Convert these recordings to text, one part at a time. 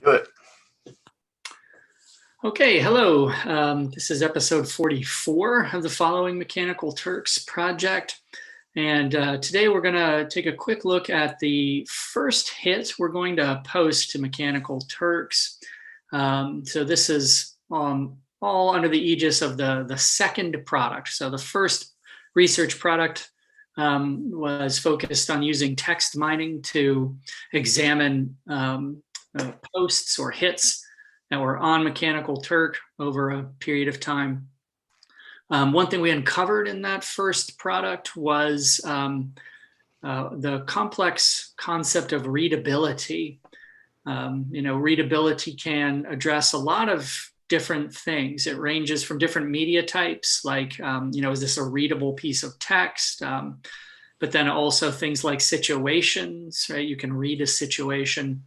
Do it. Okay, hello. This is episode 44 of the Following Mechanical Turks project. And today we're going to take a quick look at the first hit we're going to post to Mechanical Turks. So this is all under the aegis of the second product. So the first research product was focused on using text mining to examine posts or hits that were on Mechanical Turk over a period of time. One thing we uncovered in that first product was the complex concept of readability. Readability can address a lot of different things. It ranges from different media types, like, is this a readable piece of text? But then also things like situations, right? You can read a situation.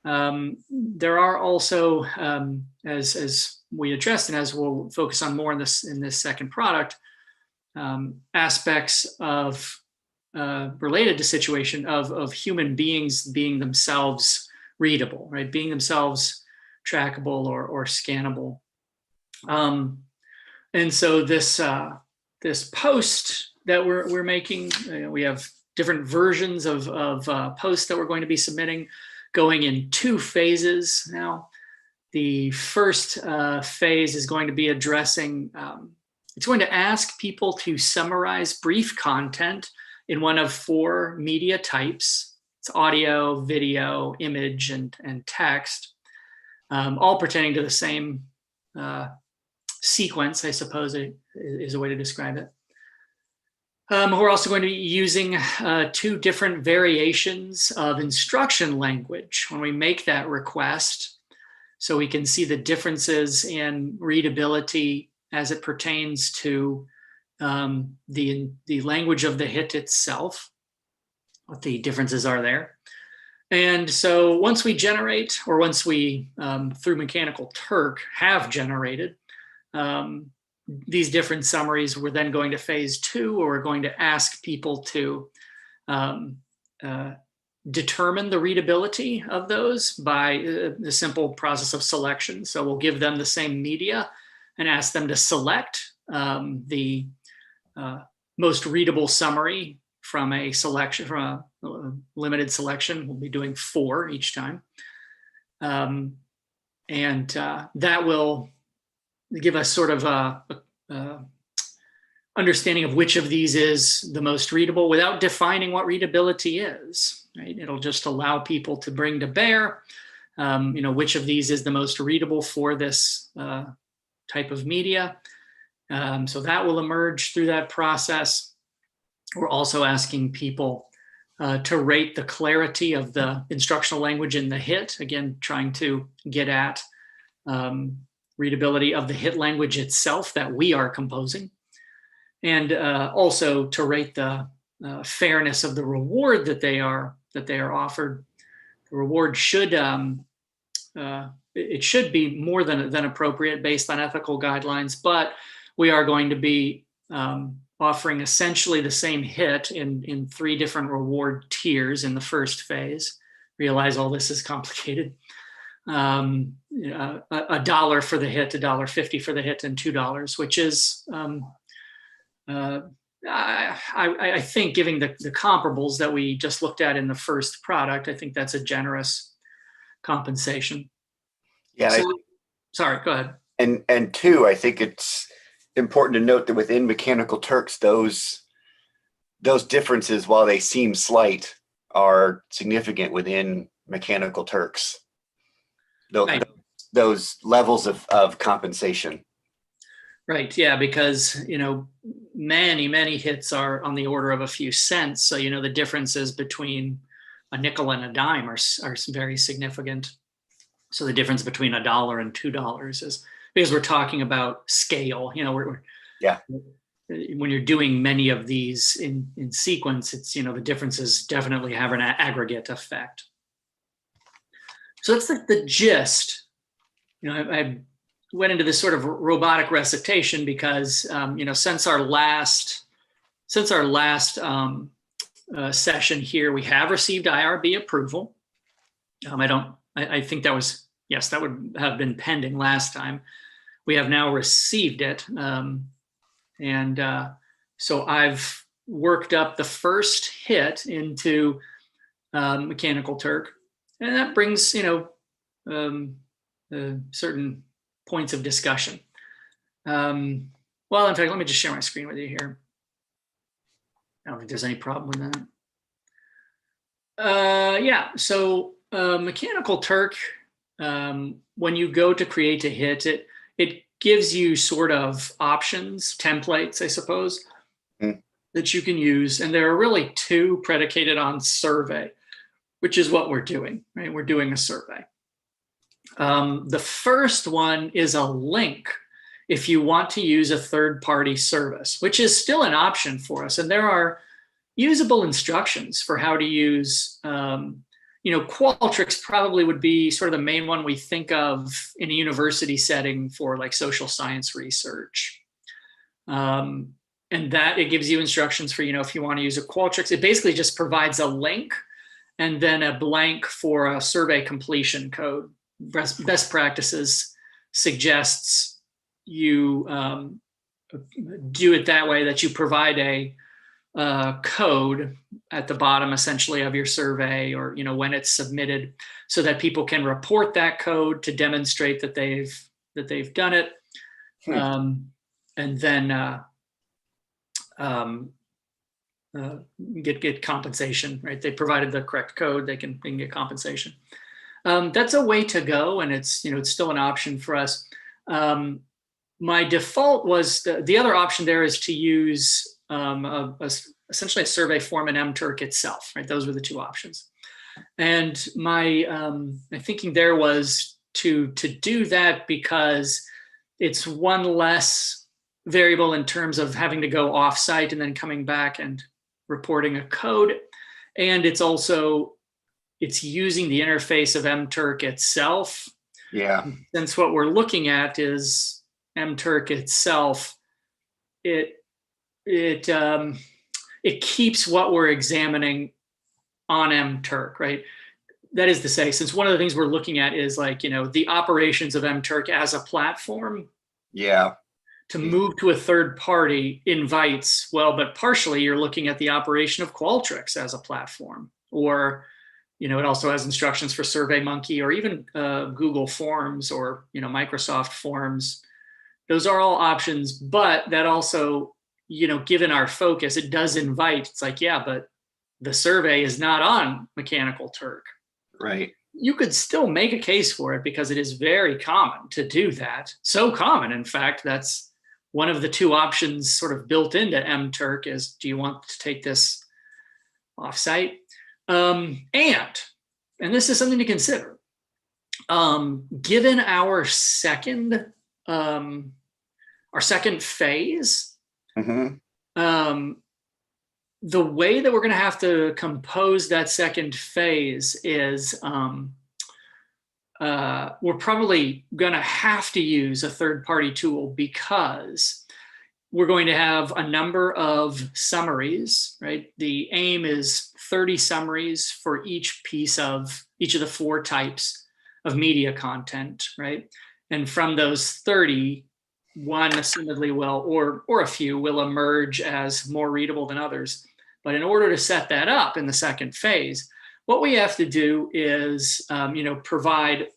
There are also, as we addressed, and as we'll focus on more in this second product, aspects of related to situation of human beings being themselves readable, right? Being themselves trackable or scannable. And so this post that we're making, we have different versions of posts that we're going to be submitting, going in two phases now. The first phase is going to be addressing, it's going to ask people to summarize brief content in one of four media types. It's audio, video, image, and text, all pertaining to the same sequence, I suppose is a way to describe it. We're also going to be using two different variations of instruction language when we make that request, so we can see the differences in readability as it pertains to the language of the hit itself, what the differences are there. And so once we generate, or once we, through Mechanical Turk, have generated these different summaries, we're then going to phase two, or we're going to ask people to determine the readability of those by the simple process of selection. So we'll give them the same media and ask them to select the most readable summary from a selection, from a limited selection. We'll be doing 4 each time. And that will give us sort of a understanding of which of these is the most readable without defining what readability is, right? It'll just allow people to bring to bear, which of these is the most readable for this type of media. So that will emerge through that process. We're also asking people to rate the clarity of the instructional language in the hit, again, trying to get at readability of the hit language itself that we are composing, and also to rate the fairness of the reward that they are offered. The reward should it should be more than appropriate based on ethical guidelines, but we are going to be offering essentially the same hit in 3 different reward tiers in the first phase. Realize all this is complicated. $1 for the hit, $1.50 for the hit, and $2, which is, I think, giving the comparables that we just looked at in the first product, I think that's a generous compensation. Yeah. So, sorry, go ahead. And two, I think it's important to note that within Mechanical Turks, those differences, while they seem slight, are significant within Mechanical Turks. Right. Those levels of compensation. Right. Yeah, because many hits are on the order of a few cents. So the differences between a nickel and a dime are very significant. So the difference between $1 and $2 is because we're talking about scale. Yeah. When you're doing many of these in sequence, it's the differences definitely have an aggregate effect. So that's the gist. I went into this sort of robotic recitation because since our last session here, we have received IRB approval. I don't I think that was, yes, that would have been pending last time. We have now received it. So I've worked up the first hit into Mechanical Turk, and that brings, certain points of discussion. Well, in fact, let me just share my screen with you here. I don't think there's any problem with that. Yeah, so Mechanical Turk, when you go to create a hit, it gives you sort of options, templates, I suppose, that you can use. And there are really two predicated on survey, which is what we're doing, right? We're doing a survey. The first one is a link if you want to use a third-party service, which is still an option for us. And there are usable instructions for how to use, Qualtrics probably would be sort of the main one we think of in a university setting for like social science research. And that it gives you instructions for, if you want to use a Qualtrics, it basically just provides a link and then a blank for a survey completion code. Best practices suggests you do it that way, that you provide a code at the bottom essentially of your survey, or when it's submitted, so that people can report that code to demonstrate that they've done it. And then get compensation, right? They provided the correct code, they can get compensation. That's a way to go, and it's still an option for us. My default was the other option there is to use essentially a survey form in mturk itself, right? Those were the two options. And my thinking there was to do that because it's one less variable in terms of having to go offsite and then coming back and reporting a code. And it's using the interface of mturk itself. Yeah. Since what we're looking at is mturk itself, it keeps what we're examining on mturk, right? That is to say, since one of the things we're looking at is the operations of mturk as a platform. Yeah. To move to a third party invites, but partially you're looking at the operation of Qualtrics as a platform, or it also has instructions for SurveyMonkey or even Google Forms or Microsoft Forms. Those are all options, but that also, given our focus, it does invite. It's but the survey is not on Mechanical Turk. Right. You could still make a case for it because it is very common to do that. So common, in fact, that's one of the two options sort of built into mturk is, do you want to take this offsite? And this is something to consider. Given our second phase, the way that we're going to have to compose that second phase is we're probably going to have to use a third-party tool because we're going to have a number of summaries, right? The aim is 30 summaries for each of the 4 types of media content, right? And from those 30, one assumedly will, or a few will emerge as more readable than others. But in order to set that up in the second phase, what we have to do is, provide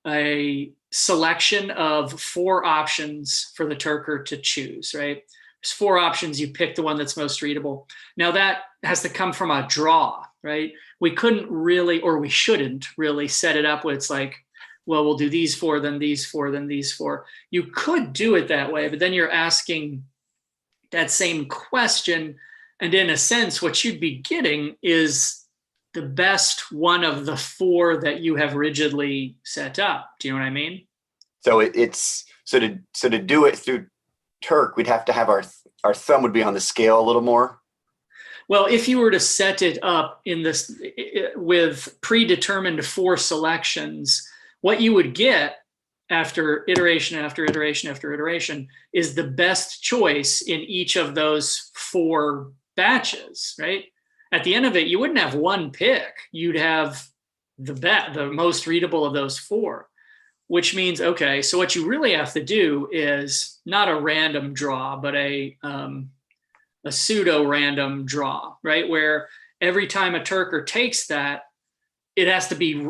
a selection of 4 options for the Turker to choose, right? There's 4 options. You pick the one that's most readable. Now that has to come from a draw, right? We couldn't really, or we shouldn't really set it up where it's we'll do these 4, then these 4, then these 4. You could do it that way, but then you're asking that same question. And in a sense, what you'd be getting is the best one of the 4 that you have rigidly set up. Do you know what I mean? So to do it through Turk, we'd have to have our thumb would be on the scale a little more. Well, if you were to set it up in this with predetermined 4 selections, what you would get after iteration after iteration after iteration is the best choice in each of those 4 batches, right? At the end of it, you wouldn't have one pick. You'd have the most readable of those four, which means, okay, so what you really have to do is not a random draw, but a pseudo random draw, right? Where every time a Turker takes that, it has to be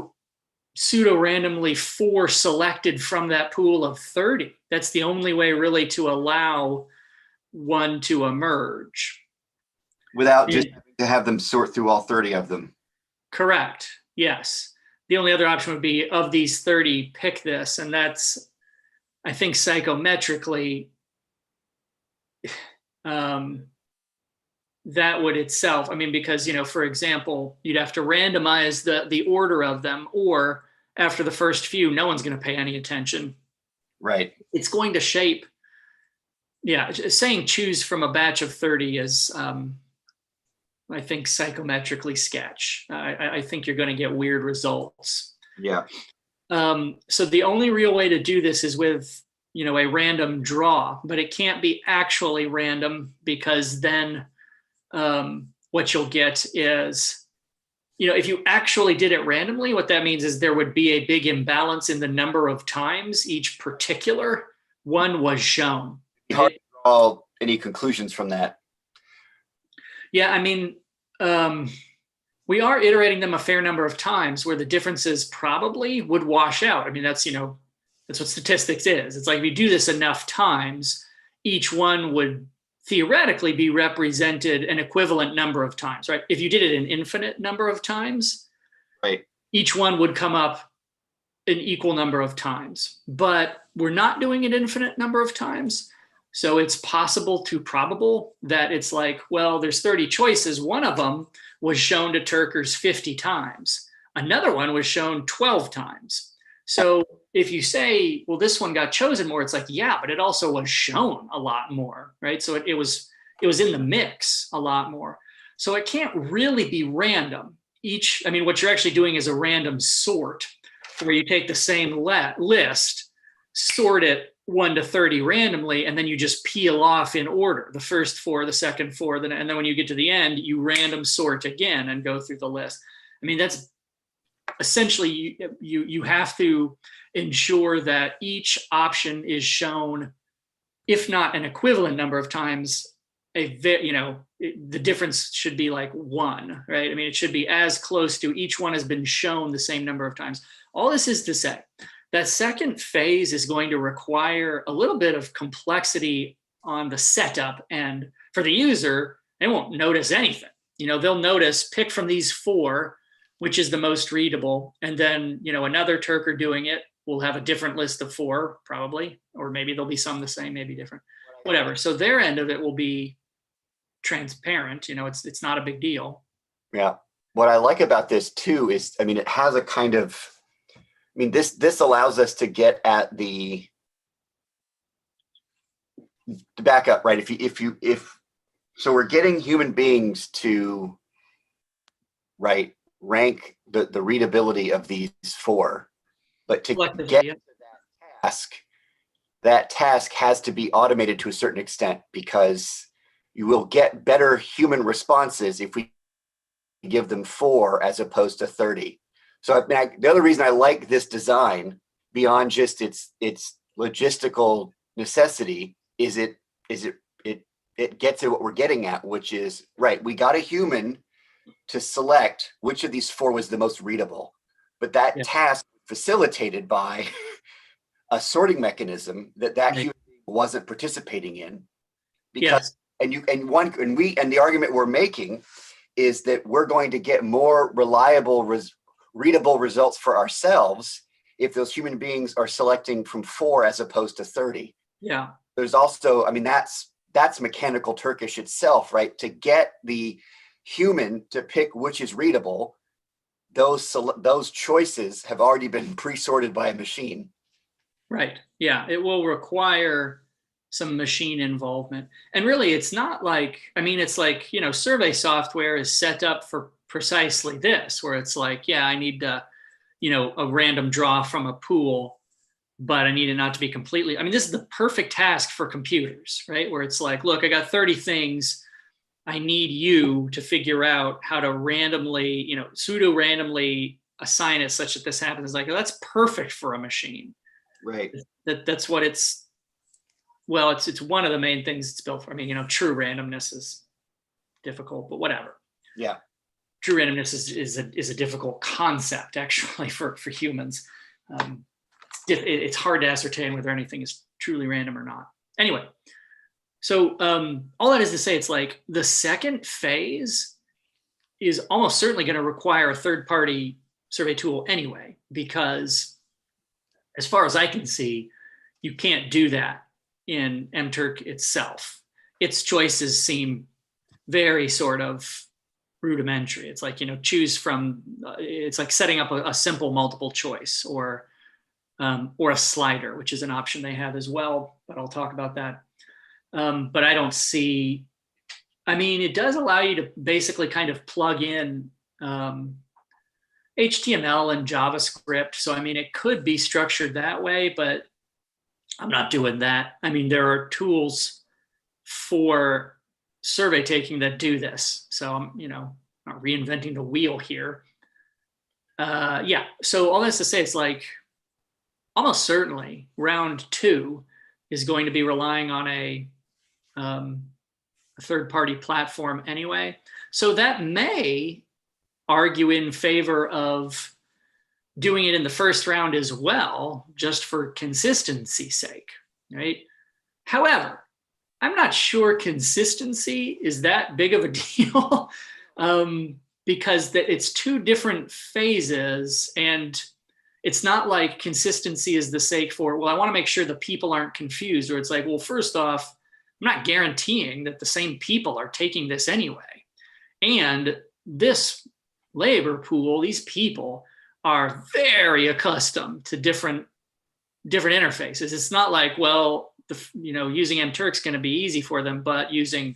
pseudo randomly four selected from that pool of 30. That's the only way really to allow one to emerge. Without just having to have them sort through all 30 of them. Correct. Yes. The only other option would be, of these 30, pick this. And that's, I think, psychometrically, that would itself, I mean, because, for example, you'd have to randomize the order of them, or after the first few, no one's going to pay any attention. Right. It's going to shape. Yeah. Saying choose from a batch of 30 is, I think, psychometrically sketch. I think you're going to get weird results. Yeah. So the only real way to do this is with, a random draw, but it can't be actually random, because then what you'll get is, if you actually did it randomly, what that means is there would be a big imbalance in the number of times each particular one was shown. It's hard to draw any conclusions from that. Yeah, I mean, we are iterating them a fair number of times where the differences probably would wash out. I mean, that's what statistics is. It's like, if you do this enough times, each one would theoretically be represented an equivalent number of times, right? If you did it an infinite number of times, right, each one would come up an equal number of times. But we're not doing an infinite number of times. So it's possible to probable that it's like, well, there's 30 choices. One of them was shown to Turkers 50 times. Another one was shown 12 times. So if you say, well, this one got chosen more, it's like, yeah, but it also was shown a lot more, right? So it was in the mix a lot more. So it can't really be random. What you're actually doing is a random sort, where you take the same list, sort it 1 to 30 randomly, and then you just peel off in order, the first four, the second four, and then when you get to the end, you random sort again and go through the list. I mean, that's essentially, you have to ensure that each option is shown, if not an equivalent number of times, the difference should be like 1, right? I mean, it should be as close to, each one has been shown the same number of times. All this is to say, that second phase is going to require a little bit of complexity on the setup, and for the user, they won't notice anything. They'll notice, pick from these 4, which is the most readable, and then another Turker doing it will have a different list of 4 probably, or maybe there'll be some the same, maybe different, whatever. So their end of it will be transparent. It's not a big deal. Yeah. What I like about this too is, it has a kind of, this allows us to get at the back up, right? So we're getting human beings to, right, rank the readability of these 4, but to get to that task has to be automated to a certain extent, because you will get better human responses if we give them 4 as opposed to 30. So the other reason I like this design, beyond just its logistical necessity, is it gets at what we're getting at, which is, right, we got a human to select which of these 4 was the most readable, but that task facilitated by a sorting mechanism that human wasn't participating in, because the argument we're making is that we're going to get more reliable readable results for ourselves if those human beings are selecting from 4 as opposed to 30. Yeah. There's also, that's mechanical Turkish itself, right? To get the human to pick which is readable, those choices have already been pre-sorted by a machine. Right. Yeah. It will require some machine involvement. And really, it's not like, it's like, survey software is set up for precisely this, where it's like, yeah, I need a random draw from a pool, but I need it not to be completely, this is the perfect task for computers, right? Where it's like, look, I got 30 things. I need you to figure out how to randomly, pseudo randomly assign it such that this happens. It's like, oh, that's perfect for a machine. Right. That's what it's, well, it's one of the main things it's built for. I mean, true randomness is difficult, but whatever. Yeah. True randomness is a difficult concept actually for humans. It's hard to ascertain whether anything is truly random or not. Anyway, so all that is to say, it's like the second phase is almost certainly going to require a third-party survey tool anyway, because as far as I can see, you can't do that in MTurk itself. Its choices seem very sort of rudimentary. It's like, choose from, it's like setting up a simple multiple choice or a slider, which is an option they have as well, but I'll talk about that. But I don't see, I mean, it does allow you to basically kind of plug in HTML and JavaScript. So, I mean, it could be structured that way, but I'm not doing that. I mean, there are tools for survey taking that do this. So I'm, not reinventing the wheel here. Yeah. So all this to say, it's like almost certainly round 2 is going to be relying on a third-party platform anyway. So that may argue in favor of doing it in the first round as well, just for consistency's sake, right? However, I'm not sure consistency is that big of a deal because it's 2 different phases, and it's not like consistency is the sake for, well, I want to make sure the people aren't confused, or it's like, well, first off, I'm not guaranteeing that the same people are taking this anyway. And this labor pool, these people are very accustomed to different interfaces. It's not like, well, using MTurk's going to be easy for them, but using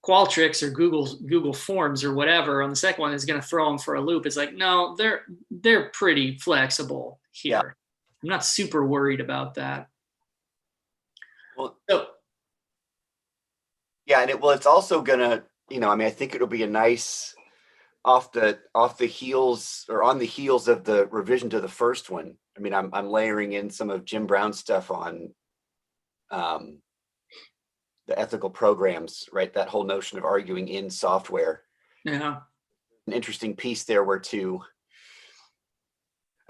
Qualtrics or Google Forms or whatever on the second one is going to throw them for a loop. It's like, no, they're pretty flexible here. Yeah. I'm not super worried about that. Well, yeah, and it's also gonna, I think it'll be a nice off the heels or on the heels of the revision to the first one. I mean, I'm layering in some of Jim Brown's stuff on the ethical programs, right? That whole notion of arguing in software. Yeah. An interesting piece there where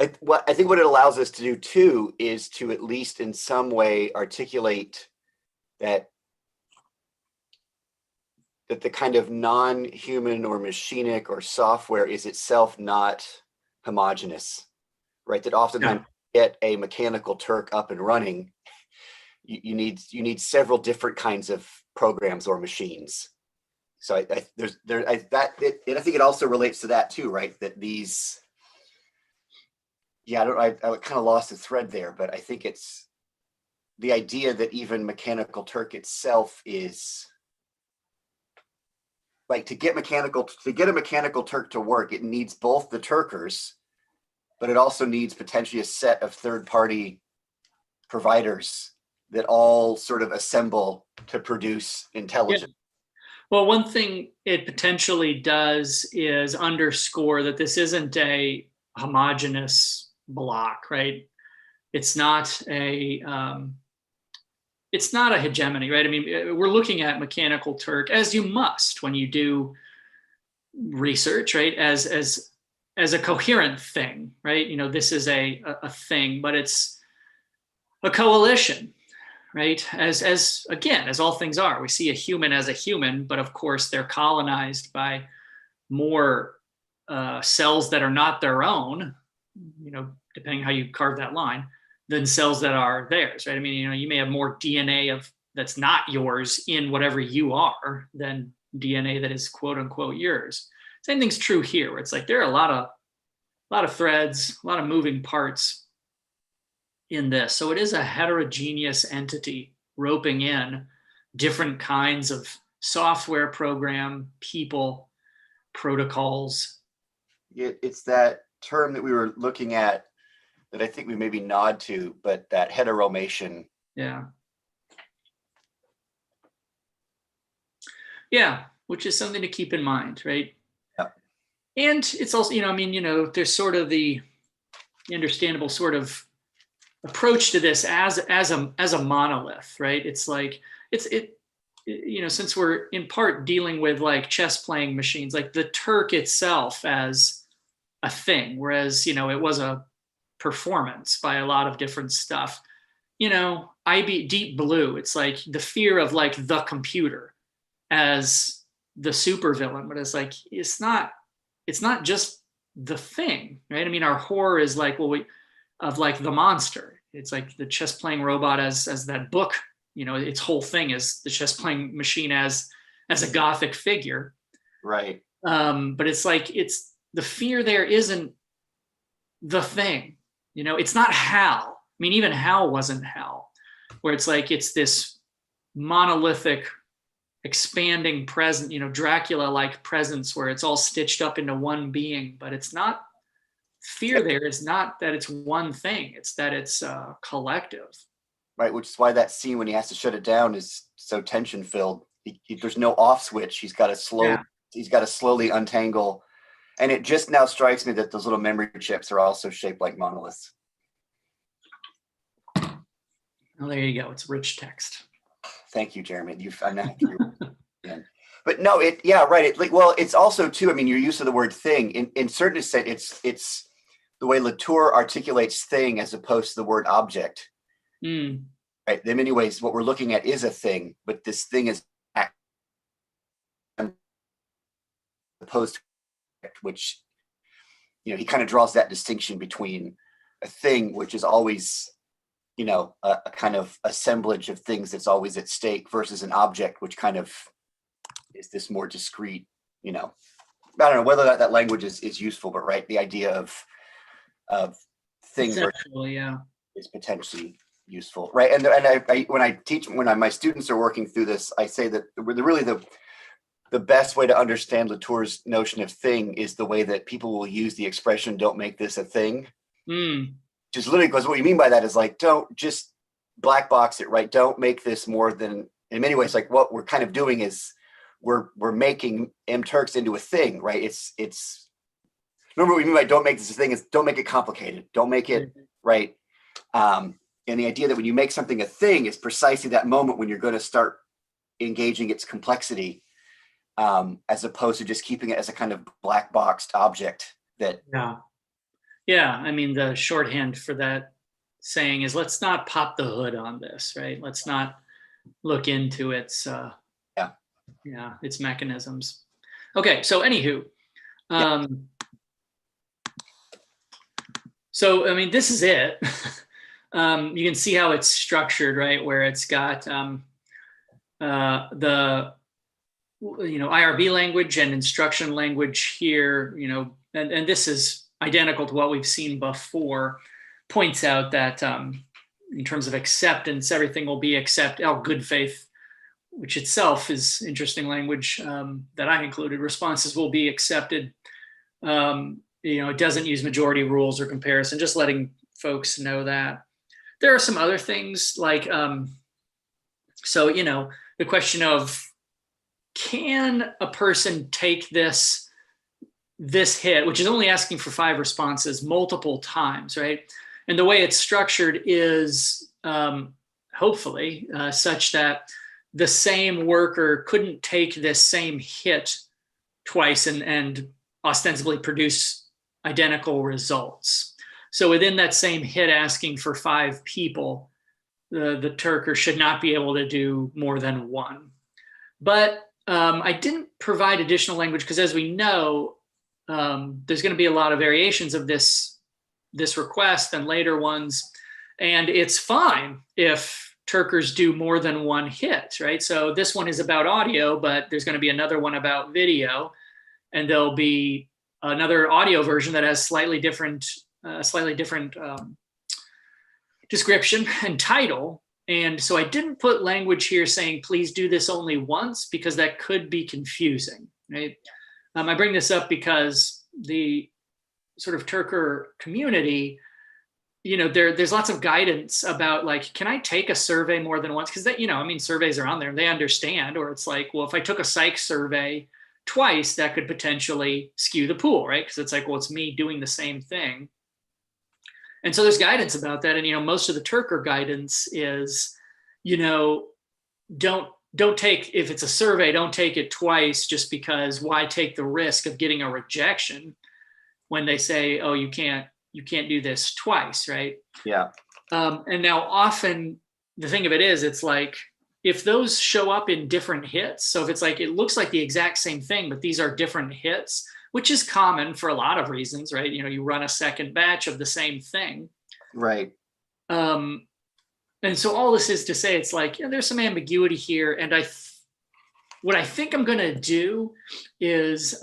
I think what it allows us to do too is to at least in some way articulate that the kind of non-human or machinic or software is itself not homogeneous, right? That oftentimes get a mechanical Turk up and running, you need several different kinds of programs or machines. So I think it also relates to that too, right? That these, I kind of lost the thread there, but I think it's the idea that even mechanical Turk itself is like to get a mechanical Turk to work, it needs both the Turkers, but it also needs potentially a set of third-party providers that all sort of assemble to produce intelligence. Yeah. Well, one thing it potentially does is underscore that this isn't a homogeneous block, right? It's not a hegemony, right? I mean, we're looking at mechanical Turk, as you must when you do research, right? As a coherent thing, right? This is a thing, but it's a coalition, right? As all things are, we see a human as a human, but of course they're colonized by more cells that are not their own, depending how you carve that line, than cells that are theirs, right? I mean, you may have more DNA that's not yours in whatever you are than DNA that is quote unquote yours. Same thing's true here, where it's like there are a lot of threads, a lot of moving parts in this. So it is a heterogeneous entity roping in different kinds of software, program, people, protocols. It's that term that we were looking at that I think we maybe nod to, but that heteromation. Yeah. Yeah, which is something to keep in mind, right? Yeah. And it's also, there's sort of the understandable sort of approach to this as a monolith, right? It's like since we're in part dealing with like chess playing machines, like the Turk itself as a thing, whereas it was a performance by a lot of different stuff. Deep Blue, it's like the fear of like the computer as the supervillain, but it's like it's not just the thing, right? I mean, our horror is like, of like the monster. It's like the chess playing robot as that book, its whole thing is the chess playing machine as a gothic figure. Right. But it's like, it's the fear there isn't the thing, it's not Hal. I mean, even Hal wasn't Hal, where it's like, it's this monolithic expanding present, Dracula like presence where it's all stitched up into one being, but it's not fear there. It's not that it's one thing, it's that it's collective. Right, which is why that scene when he has to shut it down is so tension filled. There's no off switch. He's got to slowly untangle. And it just now strikes me that those little memory chips are also shaped like monoliths. Oh, there you go. It's rich text. Thank you, Jeremy. I'm not but no, right. It's also too. I mean, your use of the word "thing" in certain extent, it's the way Latour articulates "thing" as opposed to the word "object." Right. In many ways, what we're looking at is a thing, but this thing is opposed to which, he kind of draws that distinction between a thing, which is always, a kind of assemblage of things that's always at stake, versus an object, which kind of is this more discrete, I don't know whether that language is useful, but right, the idea of things is potentially useful, right? And I when I teach, my students are working through this, I say that really the best way to understand Latour's notion of thing is the way that people will use the expression "don't make this a thing." Just literally, because what you mean by that is like, don't just black box it, right? Don't make this more than, in many ways, like what we're kind of doing is we're making Turks into a thing, right? It's remember what we mean by "don't make this a thing" is don't make it complicated, don't make it right. And the idea that when you make something a thing is precisely that moment when you're going to start engaging its complexity, as opposed to just keeping it as a kind of black boxed object that. Yeah. I mean, the shorthand for that saying is, let's not pop the hood on this, right? Let's not look into its its mechanisms. Okay, so anywho, so I mean, this is it. You can see how it's structured, right? Where it's got the IRB language and instruction language here, and this is identical to what we've seen before. Points out that in terms of acceptance, everything will be good faith, which itself is interesting language that I included. Responses will be accepted. It doesn't use majority rules or comparison, just letting folks know that. There are some other things like, the question of, can a person take this hit, which is only asking for 5 responses, multiple times, right? And the way it's structured is hopefully such that the same worker couldn't take this same hit twice and ostensibly produce identical results. So within that same hit asking for 5 people, the Turker should not be able to do more than 1. But I didn't provide additional language because, as we know, there's going to be a lot of variations of this request and later ones. And it's fine if Turkers do more than 1 hit, right? So this one is about audio, but there's going to be another one about video. And there'll be another audio version that has slightly different description and title. And so I didn't put language here saying, please do this only once, because that could be confusing, right? I bring this up because the sort of Turker community, there's lots of guidance about like, can I take a survey more than once? Because surveys are on there and they understand. Or it's like, well, if I took a psych survey, twice, that could potentially skew the pool, right? Because it's like, well, it's me doing the same thing. And so there's guidance about that. And, most of the Turker guidance is, you know, don't take, if it's a survey, don't take it twice, just because why take the risk of getting a rejection when they say, oh, you can't do this twice, right? Yeah. And now often the thing of it is, it's like, if those show up in different hits, so if it's like, it looks like the exact same thing, but these are different hits, which is common for a lot of reasons, right? You run a second batch of the same thing. Right. And so all this is to say, it's like, there's some ambiguity here. And what I think I'm going to do is,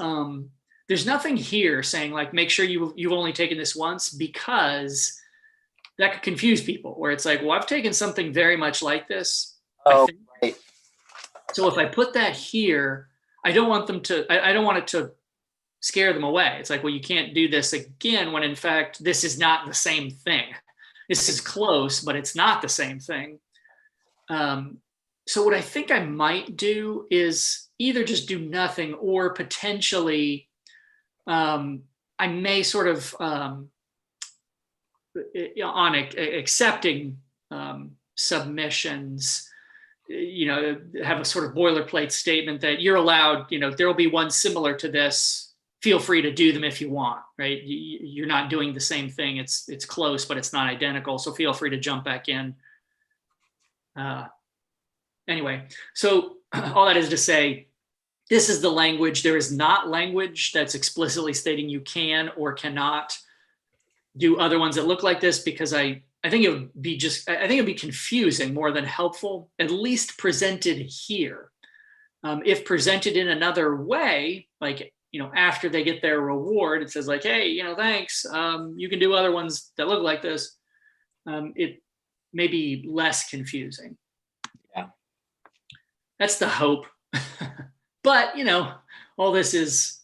there's nothing here saying like, make sure you've only taken this once, because that could confuse people, where it's like, well, I've taken something very much like this. Oh, right. So if I put that here, I don't want I don't want it to scare them away. It's like, well, you can't do this again, when in fact, this is not the same thing. This is close, but it's not the same thing. So what I think I might do is either just do nothing, or potentially I may sort of, on accepting submissions, have a sort of boilerplate statement that you're allowed, there will be one similar to this. Feel free to do them if you want, right? You're not doing the same thing. It's close, but it's not identical. So feel free to jump back in. Anyway, so all that is to say, this is the language. There is not language that's explicitly stating you can or cannot do other ones that look like this, because I think it would be confusing more than helpful, at least presented here. If presented in another way, like, after they get their reward, it says like, hey, thanks. You can do other ones that look like this. It may be less confusing. Yeah. That's the hope. But, all this is,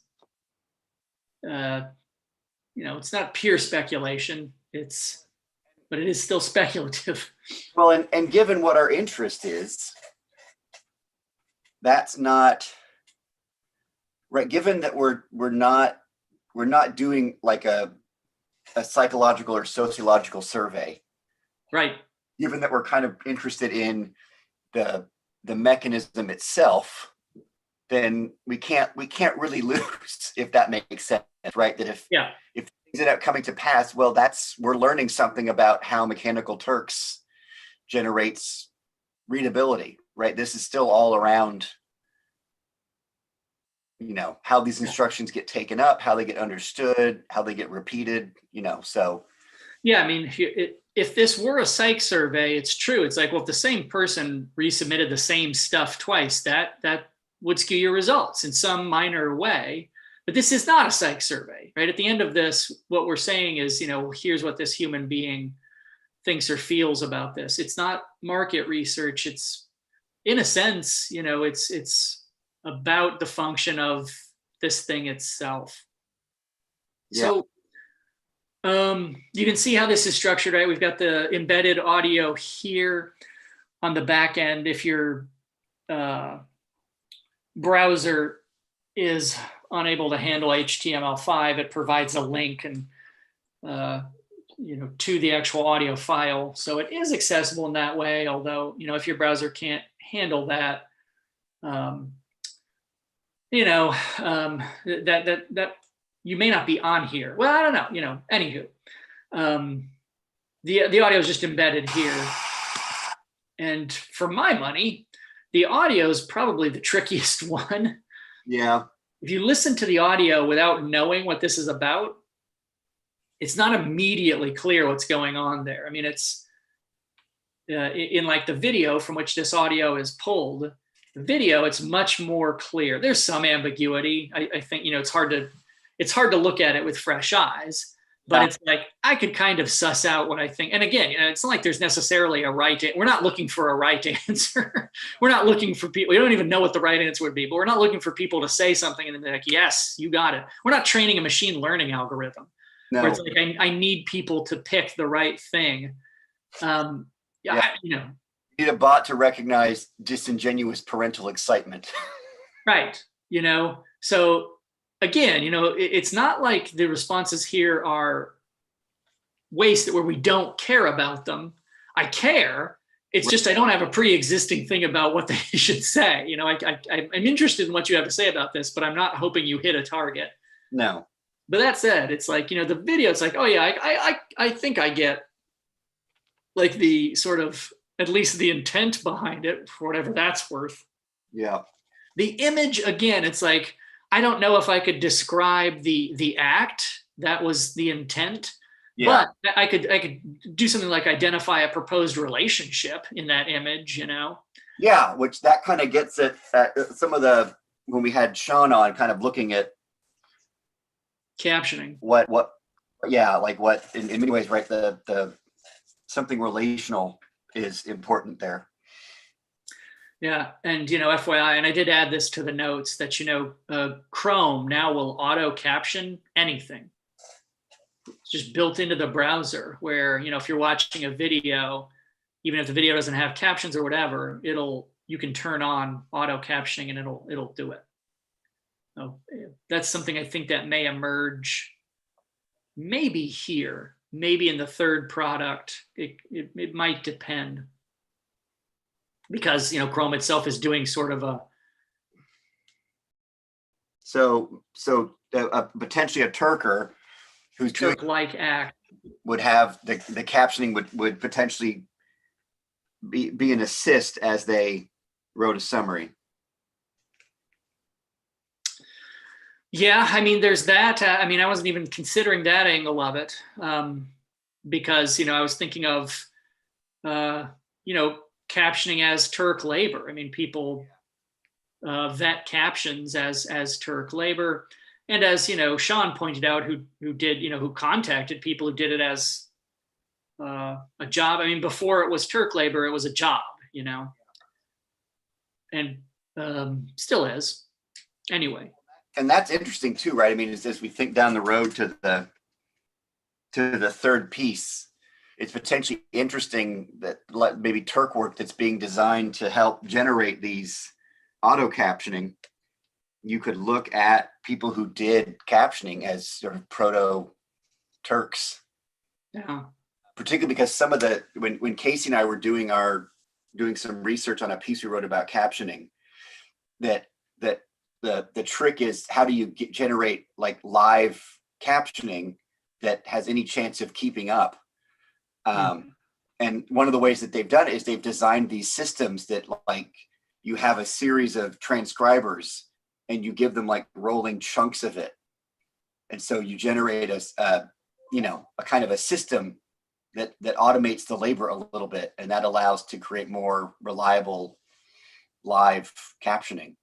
it's not pure speculation. But it is still speculative. Well, and given what our interest is, that's not right. Given that we're not doing like a psychological or sociological survey, right? Given that we're kind of interested in the mechanism itself, then we can't really lose, if that makes sense, right? That if things end up coming to pass, well, we're learning something about how Mechanical Turks generates readability, right? This is still all around, how these instructions get taken up, how they get understood, how they get repeated, so. Yeah, I mean, if this were a psych survey, it's true. It's like, well, if the same person resubmitted the same stuff twice, that would skew your results in some minor way. But this is not a psych survey, right? At the end of this, what we're saying is, here's what this human being thinks or feels about this. It's not market research. It's, in a sense, it's about the function of this thing itself. Yeah. So you can see how this is structured, right? We've got the embedded audio here on the back end. If your browser is unable to handle HTML5, it provides a link and to the actual audio file. So it is accessible in that way, although, if your browser can't handle that, that you may not be on here. Well, I don't know, anywho. The audio is just embedded here. And for my money, the audio is probably the trickiest one. Yeah. If you listen to the audio without knowing what this is about, it's not immediately clear what's going on there. I mean, it's in like the video from which this audio is pulled, the video, it's much more clear. There's some ambiguity. I think, it's hard to look at it with fresh eyes, but it's like, I could kind of suss out what I think. And again, it's not like there's necessarily a right answer. We're not looking for a right answer. We're not looking for people. We don't even know what the right answer would be, but we're not looking for people to say something and then they're like, yes, you got it. We're not training a machine learning algorithm. No. Where it's like, I need people to pick the right thing. You need a bot to recognize disingenuous parental excitement. Right. So again, it's not like the responses here are wasted where we don't care about them. I care. It's just I don't have a pre-existing thing about what they should say. I'm interested in what you have to say about this, but I'm not hoping you hit a target. No. But that said, it's like, the video, it's like, oh yeah, I think I get like the sort of, at least the intent behind it, for whatever that's worth. Yeah. The image, again, it's like, I don't know if I could describe the act that was the intent, Yeah. but I could do something like identify a proposed relationship in that image, Yeah, which that kind of gets at some of when we had Sean on, kind of looking at captioning. Like what in many ways, right? The something relational is important there. Yeah, and FYI, and I did add this to the notes that Chrome now will auto caption anything. It's just built into the browser, where if you're watching a video, even if the video doesn't have captions or whatever, you can turn on auto captioning and it'll do it. So that's something I think that may emerge, maybe here, maybe in the third product. It might depend, because Chrome itself is doing sort of a potentially a Turker who's Turk-like act would have the captioning would potentially be an assist as they wrote a summary. Yeah, I mean, there's that. I wasn't even considering that angle of it, because I was thinking of captioning as Turk labor. I mean, people vet captions as Turk labor, and as Sean pointed out, who contacted people who did it as a job. I mean, before it was Turk labor, it was a job, and still is. Anyway. And that's interesting too, right? I mean, as we think down the road to the third piece, it's potentially interesting that maybe Turk work that's being designed to help generate these auto captioning, you could look at people who did captioning as sort of proto Turks. Yeah. Particularly because some of when Casey and I were doing some research on a piece we wrote about captioning, that the trick is, how do you generate like live captioning that has any chance of keeping up? And one of the ways that they've done it is they've designed these systems that, like, you have a series of transcribers and you give them like rolling chunks of it. And so you generate a kind of a system that automates the labor a little bit, and that allows to create more reliable live captioning.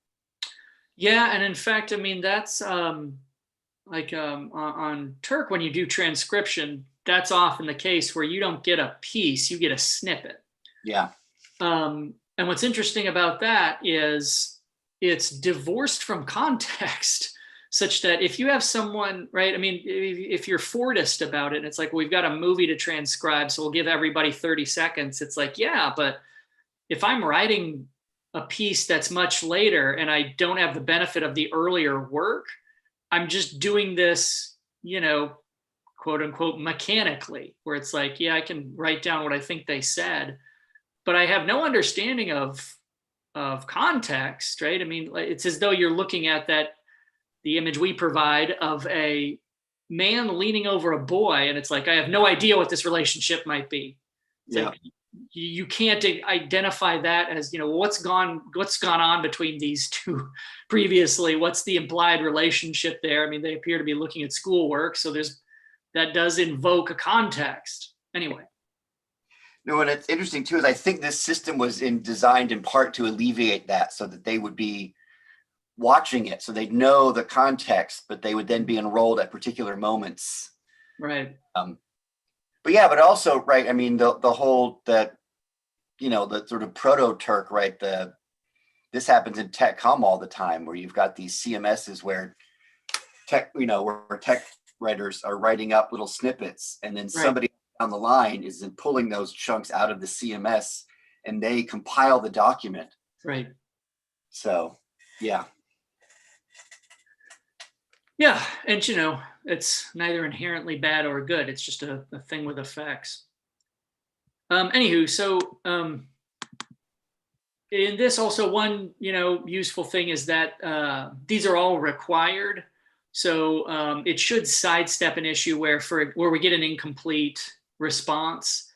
Yeah, and in fact, I mean, that's on Turk, when you do transcription, that's often the case where you don't get a piece, you get a snippet. Yeah. And what's interesting about that is it's divorced from context, such that if you have someone, right, I mean, if you're Fordist about it, and it's like, well, we've got a movie to transcribe, so we'll give everybody 30 seconds. It's like, yeah, but if I'm writing a piece that's much later and I don't have the benefit of the earlier work, I'm just doing this, quote unquote, mechanically, where it's like, yeah, I can write down what I think they said, but I have no understanding of context, right? I mean, it's as though you're looking at the image we provide of a man leaning over a boy, and it's like, I have no idea what this relationship might be. It's like, you can't identify that as, what's gone on between these two previously. What's the implied relationship there? I mean, they appear to be looking at schoolwork, so that does invoke a context. Anyway. No, and it's interesting too, is I think this system was designed in part to alleviate that, so that they would be watching it, so they'd know the context, but they would then be enrolled at particular moments. Right. But also, right, I mean, the whole the sort of proto-Turk, right? This happens in tech comm all the time, where you've got these CMSs where tech writers are writing up little snippets, and then somebody down the line is then pulling those chunks out of the CMS, and they compile the document. Right. So, yeah. Yeah, and it's neither inherently bad or good. It's just a thing with effects. Anywho, so in this also one useful thing is that these are all required. So it should sidestep an issue where we get an incomplete response.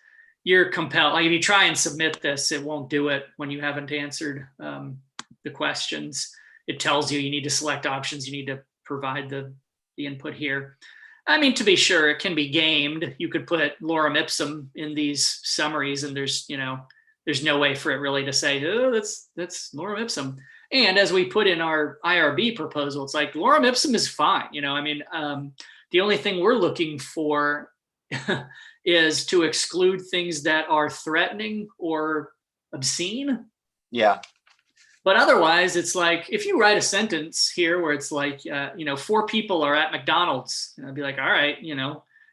You're compelled, like if you try and submit this, it won't do it when you haven't answered the questions. It tells you need to select options, you need to provide the input here. I mean, to be sure, it can be gamed. You could put lorem ipsum in these summaries, and there's no way for it really to say, oh, that's lorem ipsum. And as we put in our IRB proposal, it's like lorem ipsum is fine. I mean, the only thing we're looking for is to exclude things that are threatening or obscene. Yeah. But otherwise, it's like if you write a sentence here where it's like, 4 people are at McDonald's, and I'd be like, all right,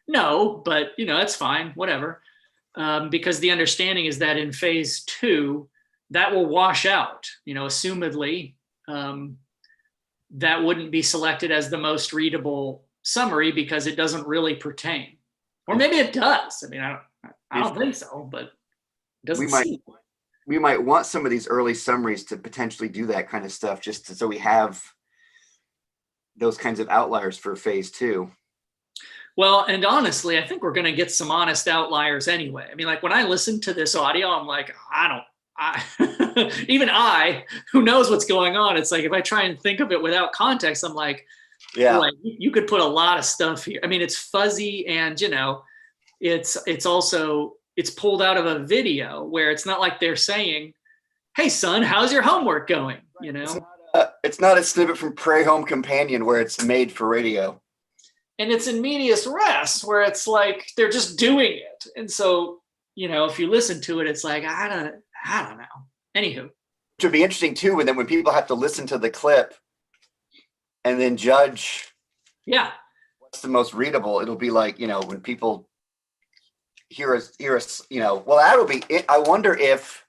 no, but that's fine, whatever. Because the understanding is that in phase 2, that will wash out, assumedly, that wouldn't be selected as the most readable summary because it doesn't really pertain. Or maybe it does. I mean, I don't think so, but it doesn't seem. We might want some of these early summaries to potentially do that kind of stuff, so we have those kinds of outliers for phase 2. Well, and honestly, I think we're going to get some honest outliers anyway. I mean, like when I listen to this audio, I'm like, even who knows what's going on. It's like, if I try and think of it without context, I'm like, yeah, boy, you could put a lot of stuff here. I mean, it's fuzzy, and it's also, it's pulled out of a video where it's not like they're saying, hey son, how's your homework going? It's not a snippet from Prairie Home Companion where it's made for radio. And it's in medias res where it's like they're just doing it. And so, if you listen to it, it's like, I don't know. Anywho. Which would be interesting too, and then when people have to listen to the clip and then judge what's the most readable, it'll be like, when people hear us, well, that'll be it. I wonder if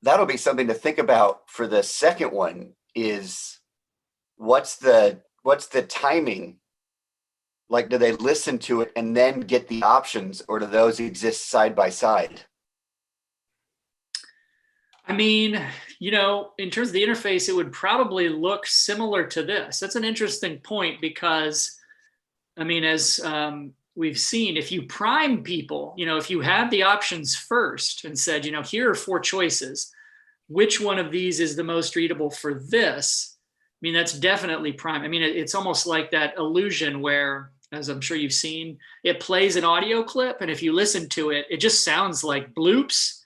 that'll be something to think about for the second one is what's the timing? Like, do they listen to it and then get the options, or do those exist side by side? I mean, in terms of the interface, it would probably look similar to this. That's an interesting point because, I mean, as we've seen, if you prime people, if you had the options first and said, here are 4 choices, which one of these is the most readable for this? I mean, that's definitely prime. I mean, it's almost like that illusion where, as I'm sure you've seen, it plays an audio clip, and if you listen to it, it just sounds like bloops.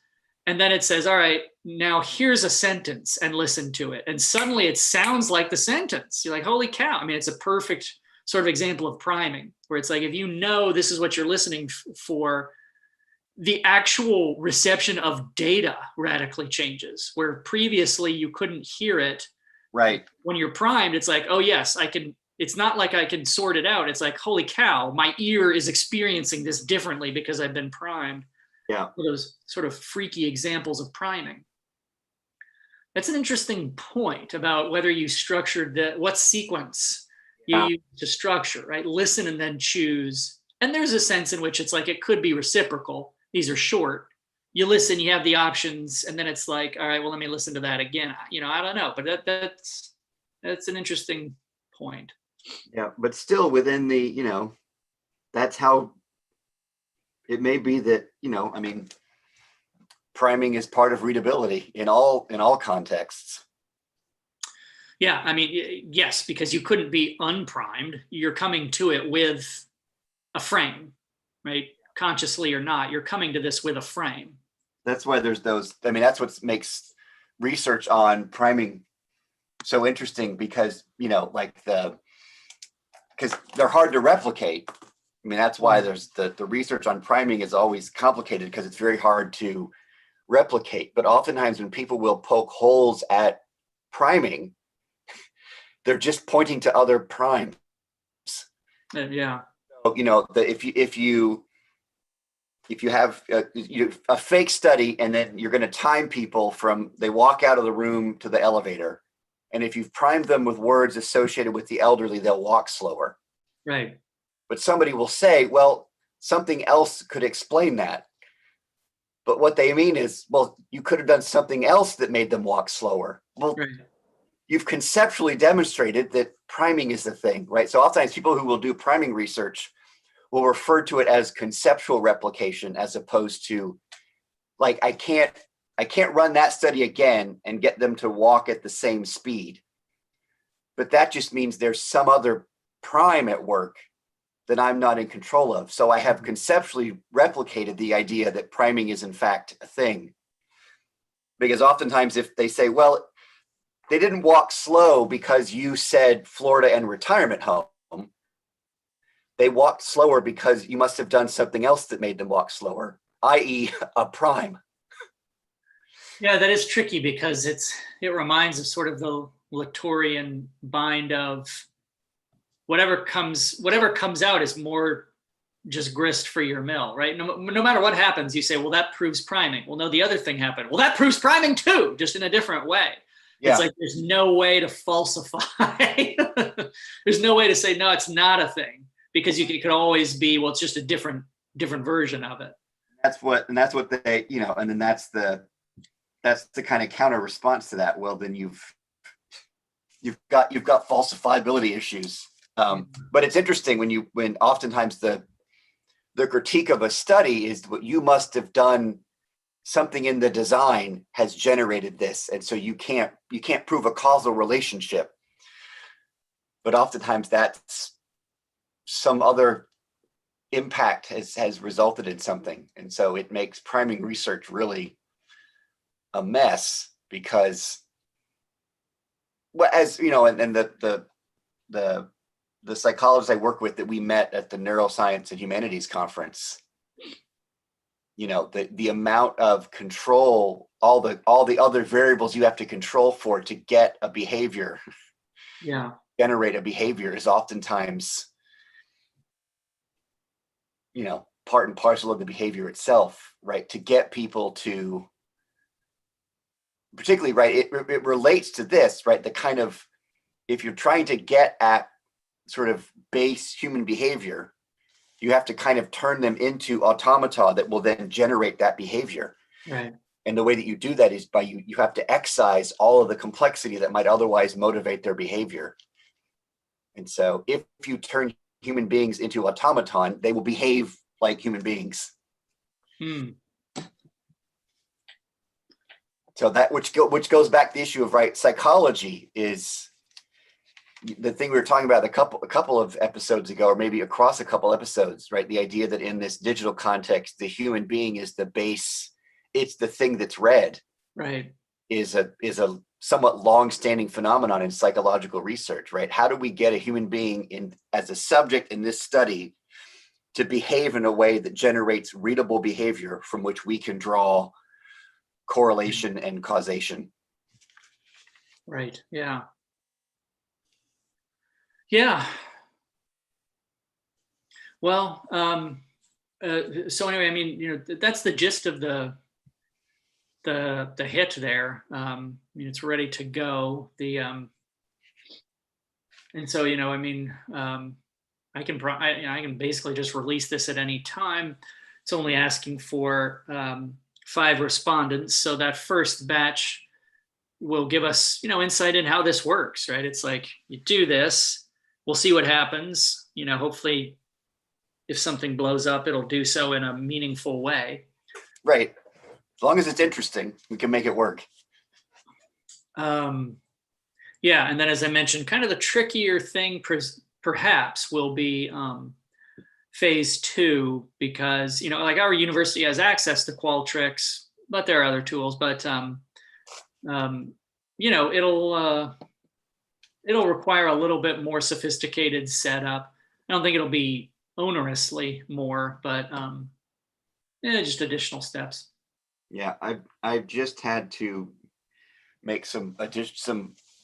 And then it says, all right, now here's a sentence, and listen to it. And suddenly it sounds like the sentence. You're like, holy cow. I mean, it's a perfect sort of example of priming, where it's like, if this is what you're listening for, the actual reception of data radically changes, where previously you couldn't hear it. Right. When you're primed, it's like, oh yes, I can. It's not like I can sort it out. It's like, holy cow, my ear is experiencing this differently because I've been primed. Yeah. Those sort of freaky examples of priming. That's an interesting point about whether you structured what sequence you use to structure, right? Listen and then choose. And there's a sense in which it's like, it could be reciprocal. These are short. You listen, you have the options, and then it's like, all right, well, let me listen to that again. I don't know, but that's an interesting point. Yeah, but still within the, that's how it may be that, I mean, priming is part of readability in all contexts. Yeah, I mean, yes, because you couldn't be unprimed. You're coming to it with a frame, right? Consciously or not, you're coming to this with a frame. That's why there's those. I mean, that's what makes research on priming so interesting, because because they're hard to replicate. I mean, that's why there's the research on priming is always complicated, because it's very hard to replicate. But oftentimes when people will poke holes at priming, they're just pointing to other primes. Yeah. So, if you have a fake study, and then you're going to time people from they walk out of the room to the elevator, And if you've primed them with words associated with the elderly, they'll walk slower. Right. But somebody will say, well, something else could explain that. But what they mean is, well, you could have done something else that made them walk slower. Well, Right. you've conceptually demonstrated that priming is the thing, right? So oftentimes people who will do priming research will refer to it as conceptual replication as opposed to like, I can't run that study again and get them to walk at the same speed. But that just means there's some other prime at work that I'm not in control of. So I have conceptually replicated the idea that priming is in fact a thing. Because oftentimes if they say, well, they didn't walk slow because you said Florida and retirement home, they walked slower because you must have done something else that made them walk slower, i.e. a prime. Yeah, that is tricky because it reminds of sort of the Lectorian bind of whatever comes out is more just grist for your mill, right? No matter what happens, you say, well, that proves priming. Well, no, the other thing happened. Well, that proves priming too, just in a different way. Yeah. It's like there's no way to falsify. There's no way to say, no, it's not a thing, because it could always be, well, it's just a different version of it. That's what they, and then that's the kind of counter response to that. Well, then you've got falsifiability issues. But it's interesting when oftentimes the critique of a study is what you must have done something in the design has generated this, and so you can't prove a causal relationship. But oftentimes that's some other impact has resulted in something, and so it makes priming research really a mess because, well, as you know, and the psychologists I work with that we met at the Neuroscience and Humanities Conference, the amount of control, all the other variables you have to control for to get a behavior, generate a behavior, is oftentimes, part and parcel of the behavior itself, right? To get people to, particularly, right, it relates to this, right? The kind of, if you're trying to get at sort of base human behavior, you have to kind of turn them into automata that will then generate that behavior. Right. And the way that you do that is by you have to excise all of the complexity that might otherwise motivate their behavior. And so if you turn human beings into automaton, they will behave like human beings. So that which goes back to the issue of, right, psychology is the thing we were talking about a couple of episodes ago, or maybe across a couple episodes, right? The idea that in this digital context, the human being is the base, it's the thing that's read, right? Is a somewhat long-standing phenomenon in psychological research, right? How do we get a human being as a subject in this study to behave in a way that generates readable behavior from which we can draw correlation and causation? Right. Yeah. Yeah. Well, so anyway, I mean, that's the gist of the hit there. It's ready to go. And so, I mean, I can basically just release this at any time. It's only asking for 5 respondents. So that first batch will give us, insight in how this works, right? It's like, you do this, we'll see what happens. Hopefully if something blows up, it'll do so in a meaningful way. Right. As long as it's interesting, we can make it work. Yeah. And then, as I mentioned, kind of the trickier thing perhaps will be phase 2, because, like our university has access to Qualtrics, but there are other tools, but, it'll require a little bit more sophisticated setup. I don't think it'll be onerously more, but just additional steps. Yeah, I've just had to make some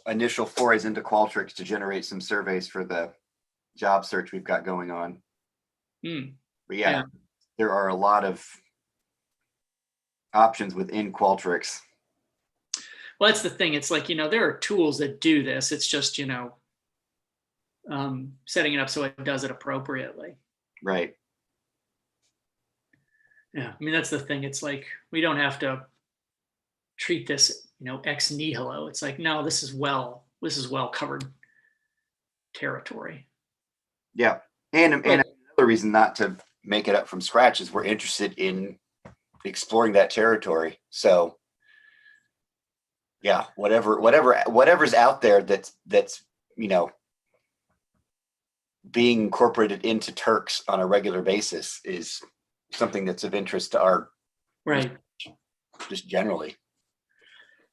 initial forays into Qualtrics to generate some surveys for the job search we've got going on. But yeah, there are a lot of options within Qualtrics. Well, that's the thing. It's like, there are tools that do this. It's just, setting it up so it does it appropriately. Right. Yeah. I mean, that's the thing. It's like, we don't have to treat this, ex nihilo. It's like, no, this is well covered territory. Yeah. And another reason not to make it up from scratch is we're interested in exploring that territory. So yeah, whatever's out there that's being incorporated into Turks on a regular basis is something that's of interest to our right. Just generally.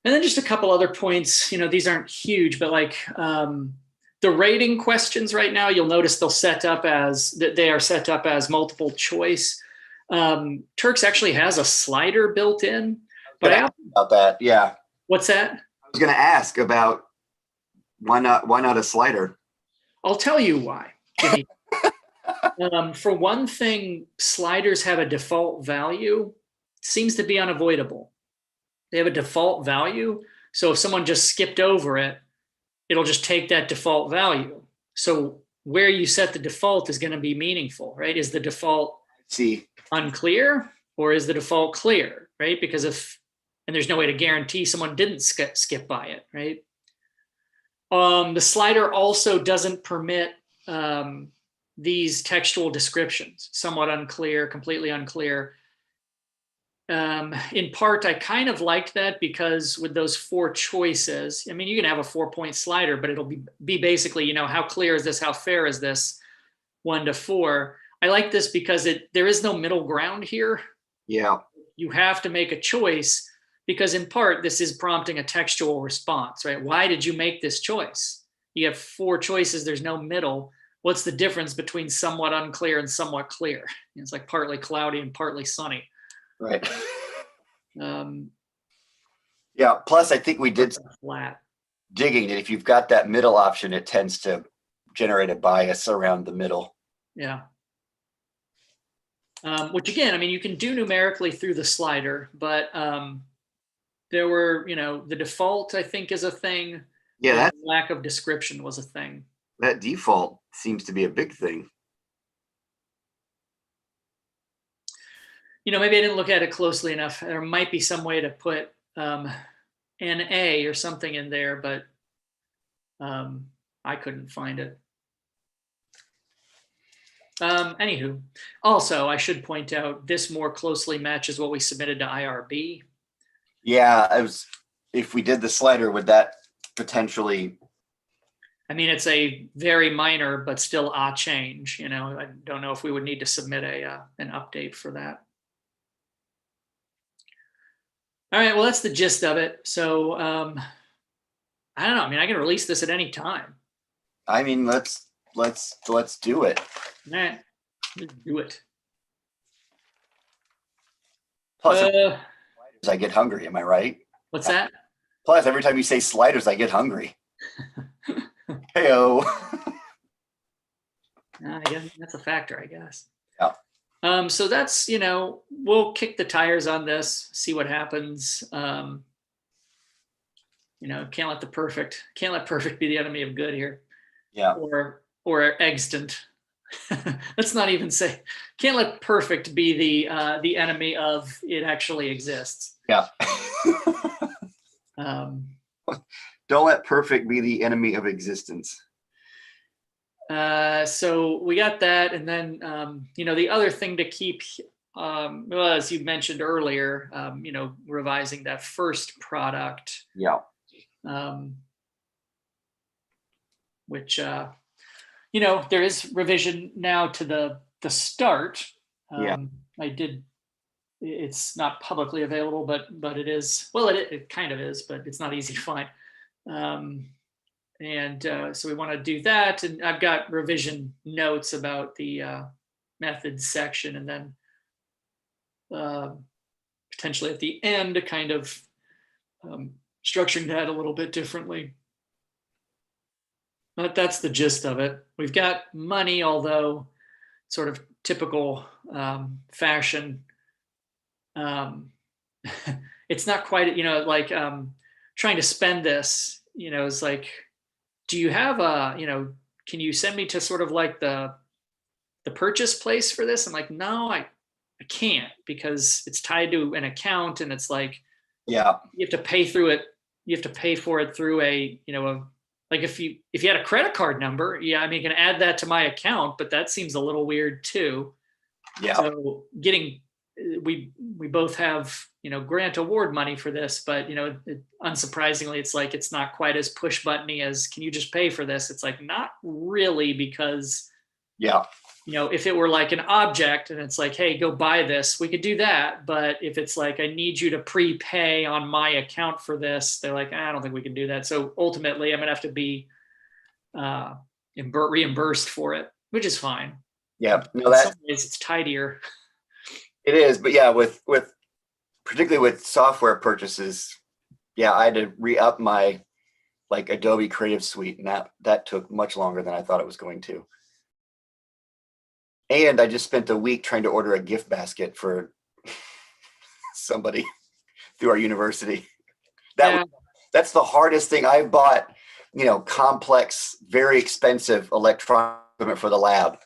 And then just a couple other points, these aren't huge, but like the rating questions right now, you'll notice they are set up as multiple choice. Turks actually has a slider built in, but about that. Yeah. What's that? I was going to ask about why not a slider? I'll tell you why. For one thing, sliders have a default value. Seems to be unavoidable. They have a default value. So if someone just skipped over it, it'll just take that default value. So where you set the default is going to be meaningful, right? Is the default unclear or is the default clear, right? Because and there's no way to guarantee someone didn't skip by it, right? The slider also doesn't permit these textual descriptions, somewhat unclear, completely unclear. In part, I kind of liked that because with those 4 choices, I mean, you can have a 4-point slider, but it'll be basically, how clear is this? How fair is this? 1 to 4. I like this because there is no middle ground here. Yeah. You have to make a choice because in part, this is prompting a textual response, right? Why did you make this choice? You have 4 choices. There's no middle. What's the difference between somewhat unclear and somewhat clear? It's like partly cloudy and partly sunny. Right. Yeah. Plus, I think we did flat digging that if you've got that middle option, it tends to generate a bias around the middle. Yeah. Which again, I mean, you can do numerically through the slider, but there were, the default, I think, is a thing. Yeah. That lack of description was a thing. That default seems to be a big thing. Maybe I didn't look at it closely enough. There might be some way to put NA or something in there, but I couldn't find it. Anywho, also, I should point out this more closely matches what we submitted to IRB. Yeah, if we did the slider, would that potentially? I mean, it's a very minor, but still a change. I don't know if we would need to submit an update for that. All right, well, that's the gist of it. So I don't know. I mean, I can release this at any time. I mean, let's do it. All right, let's do it. Plus, I get hungry. Am I right? What's that? Plus, every time you say sliders, I get hungry. Heyo. I guess that's a factor, I guess. Yeah. So that's, we'll kick the tires on this, see what happens. Can't let perfect be the enemy of good here. Yeah. Or extant. Let's not even say, can't let perfect be the enemy of it actually exists. Yeah. Don't let perfect be the enemy of existence. So we got that. And then, the other thing to keep, well, as you mentioned earlier, revising that first product. Yeah. Which, there is revision now to the start. Yeah. It's not publicly available, but it is, well, it kind of is, but it's not easy to find. So we want to do that. And I've got revision notes about the methods section, and then potentially at the end, kind of structuring that a little bit differently. But that's the gist of it. We've got money, although sort of typical fashion. It's not quite, trying to spend this, is like, do you have can you send me to sort of like the purchase place for this? I'm like, no, I can't, because it's tied to an account, and it's like, Yeah. you have to pay through it. You have to pay for it through like if you had a credit card number, yeah, I mean, you can add that to my account, but that seems a little weird too. Yeah. So we both have, grant award money for this, but unsurprisingly, it's like, it's not quite as push buttony as, can you just pay for this? It's like, not really, because Yeah. if it were like an object and it's like, hey, go buy this, we could do that. But if it's like, I need you to prepay on my account for this, they're like, I don't think we can do that. So ultimately, I'm gonna have to be reimbursed for it, which is fine. Yeah. No, In some ways, it's tidier. it is. But yeah, with particularly with software purchases, yeah, I had to re-up my like Adobe Creative Suite, and that took much longer than I thought it was going to. And I just spent a week trying to order a gift basket for somebody through our university. That's the hardest thing. I bought, complex, very expensive electronic equipment for the lab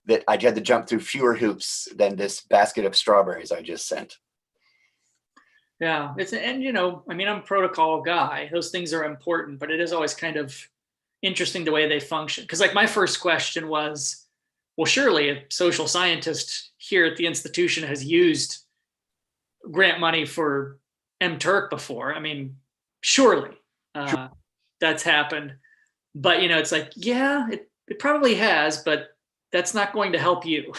that I had to jump through fewer hoops than this basket of strawberries I just sent. Yeah, I mean, I'm a protocol guy. Those things are important, but it is always kind of interesting the way they function. Because like my first question was, well, surely a social scientist here at the institution has used grant money for MTurk before. I mean, surely that's happened. But, it's like, yeah, it probably has, but that's not going to help you.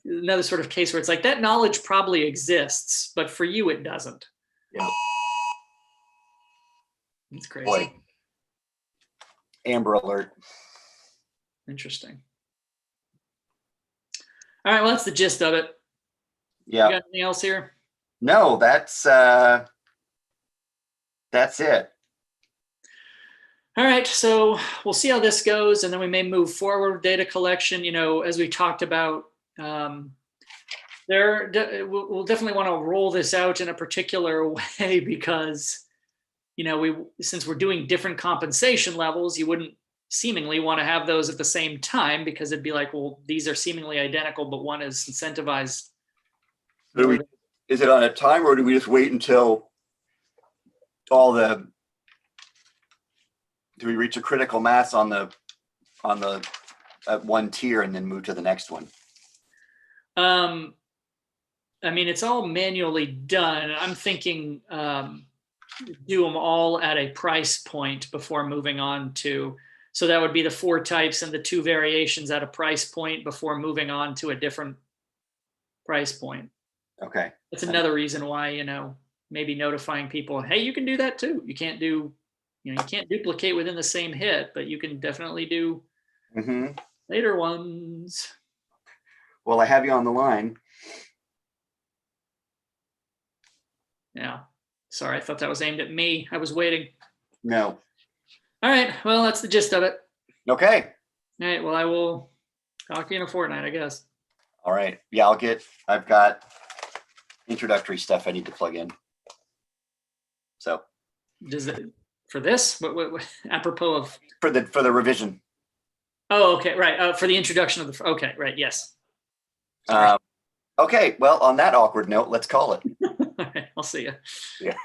Another sort of case where it's like, that knowledge probably exists, but for you, it doesn't. Yeah. It's crazy. Boy. Amber alert. Interesting. All right, well, that's the gist of it. Yeah. You got anything else here? No, that's it. All right, so we'll see how this goes, and then we may move forward with data collection. As we talked about, we'll definitely want to roll this out in a particular way, because since we're doing different compensation levels, you wouldn't seemingly want to have those at the same time, because it'd be like, well, these are seemingly identical, but one is incentivized. Is it on a timer, or do we just wait until do we reach a critical mass on the one tier and then move to the next one? I mean, it's all manually done. I'm thinking do them all at a price point before moving on to. So that would be the 4 types and the 2 variations at a price point before moving on to a different price point. Okay. That's another reason why, maybe notifying people, hey, you can do that too. You can't you can't duplicate within the same hit, but you can definitely do later ones. Well, I have you on the line. Yeah. Sorry, I thought that was aimed at me. I was waiting. No. All right. Well, that's the gist of it. Okay. All right. Well, I will talk to you in a fortnight, I guess. All right. Yeah, I've got introductory stuff I need to plug in. So. Does it for this? What apropos of for the revision? Oh, okay, right. For the introduction of the. Okay, right. Yes. Okay. Well, on that awkward note, let's call it. All right. I'll see you. Yeah.